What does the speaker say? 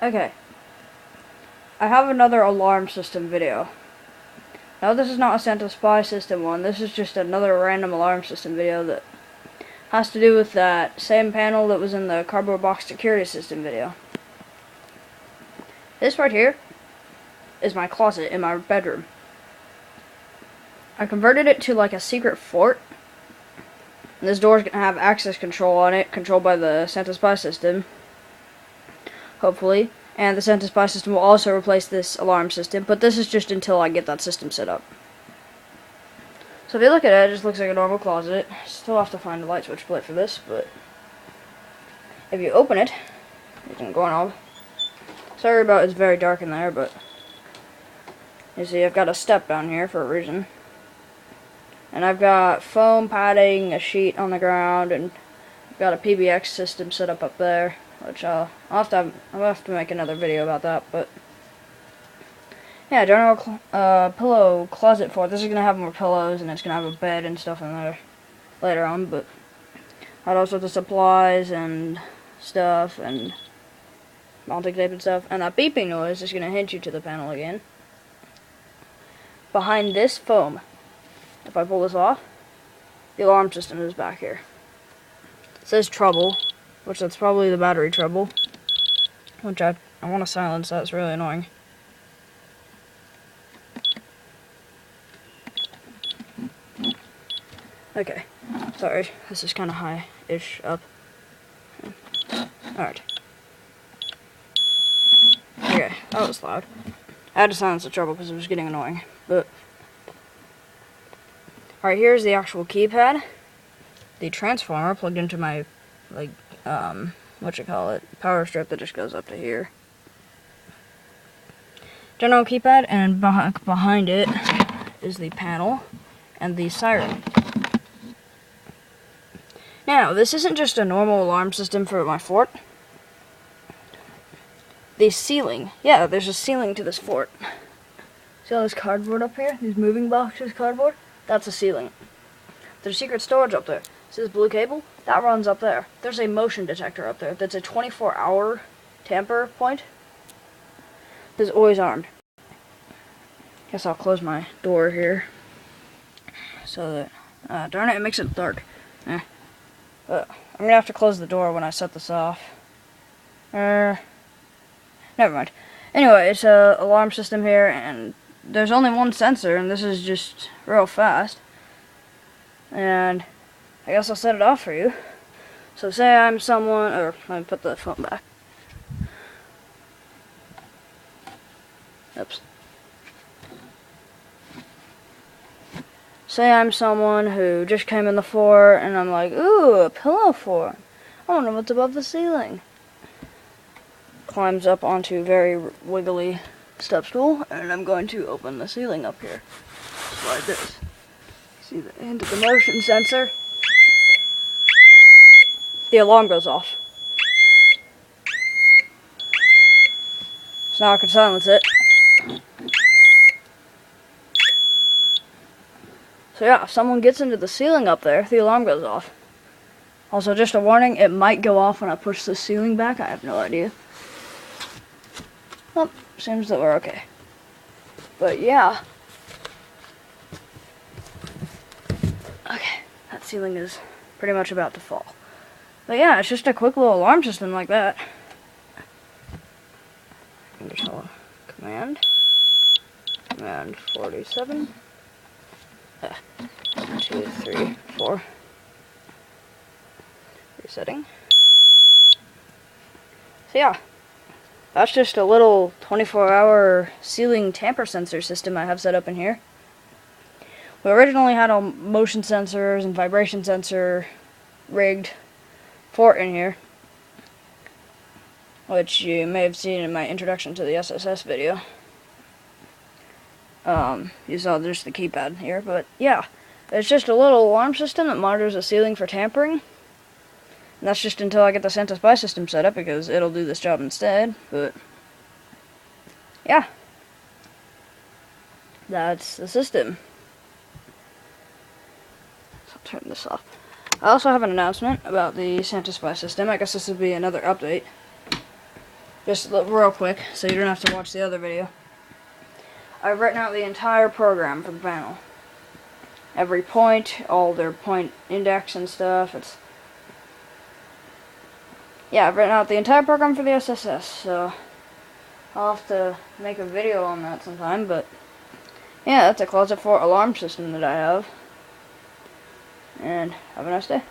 Okay, I have another alarm system video. Now this is not a Santa Spy System one, this is just another random alarm system video that has to do with that same panel that was in the cardboard box security system video. This right here is my closet in my bedroom. I converted it to like a secret fort. And this door is going to have access control on it, controlled by the Santa Spy System, hopefully. And the Santa Spy System will also replace this alarm system, but this is just until I get that system set up. So if you look at it, it just looks like a normal closet. Still have to find a light switch plate for this, but if you open it, it can go on. Sorry about it's very dark in there, but you see I've got a step down here for a reason. And I've got foam padding, a sheet on the ground, and I've got a PBX system set up there, which I'll have to make another video about that. But yeah, general pillow closet fort. This is gonna have more pillows, and it's gonna have a bed and stuff in there later on. But I had all sorts of supplies and stuff, and mounting tape and stuff. And that beeping noise is gonna hint you to the panel again. Behind this foam, if I pull this off, the alarm system is back here. It says trouble, which that's probably the battery trouble, which I want to silence. That's really annoying. Okay, sorry, this is kind of high-ish up. Alright. Okay, that was loud. I had to silence the trouble because it was getting annoying, but alright, here's the actual keypad. The transformer plugged into my, power strip that just goes up to here. General keypad, and behind it is the panel and the siren. Now, this isn't just a normal alarm system for my fort. The ceiling. Yeah, there's a ceiling to this fort. See all this cardboard up here? These moving boxes cardboard? That's a ceiling. There's secret storage up there. See this blue cable? That runs up there. There's a motion detector up there. That's a 24-hour tamper point. It's always armed. Guess I'll close my door here. So that... darn it, it makes it dark. I'm gonna have to close the door when I set this off. Never mind. Anyway, it's a alarm system here, and there's only one sensor, and this is just real fast. And I guess I'll set it off for you. So say I'm someone, or let me put the phone back. Oops. Say I'm someone who just came in the fort, and I'm like, ooh, a pillow fort. I wonder what's above the ceiling. Climbs up onto very wiggly step stool, and I'm going to open the ceiling up here. Slide this. See the end of the motion sensor. The alarm goes off. So now I can silence it. So yeah, if someone gets into the ceiling up there, the alarm goes off. Also, just a warning, it might go off when I push the ceiling back. I have no idea. Well, seems that we're okay. But yeah. Okay, that ceiling is pretty much about to fall. But yeah, it's just a quick little alarm system like that. And just hold command. Command 47. 1, 2, 3, 4. Resetting. So yeah, that's just a little 24-hour ceiling tamper sensor system I have set up in here. We originally had a motion sensors and vibration sensor rigged fort in here, which you may have seen in my introduction to the SSS video. You saw there's the keypad here, but yeah, it's just a little alarm system that monitors the ceiling for tampering. And that's just until I get the Santa Spy system set up, because it'll do this job instead. But yeah, that's the system. So I'll turn this off. I also have an announcement about the Santa Spy system. I guess this will be another update. just real quick, so you don't have to watch the other video. I've written out the entire program for the panel. Every point, all their point index and stuff. Yeah, I've written out the entire program for the SSS, so I'll have to make a video on that sometime, but yeah, that's a closet for alarm system that I have. And have a nice day.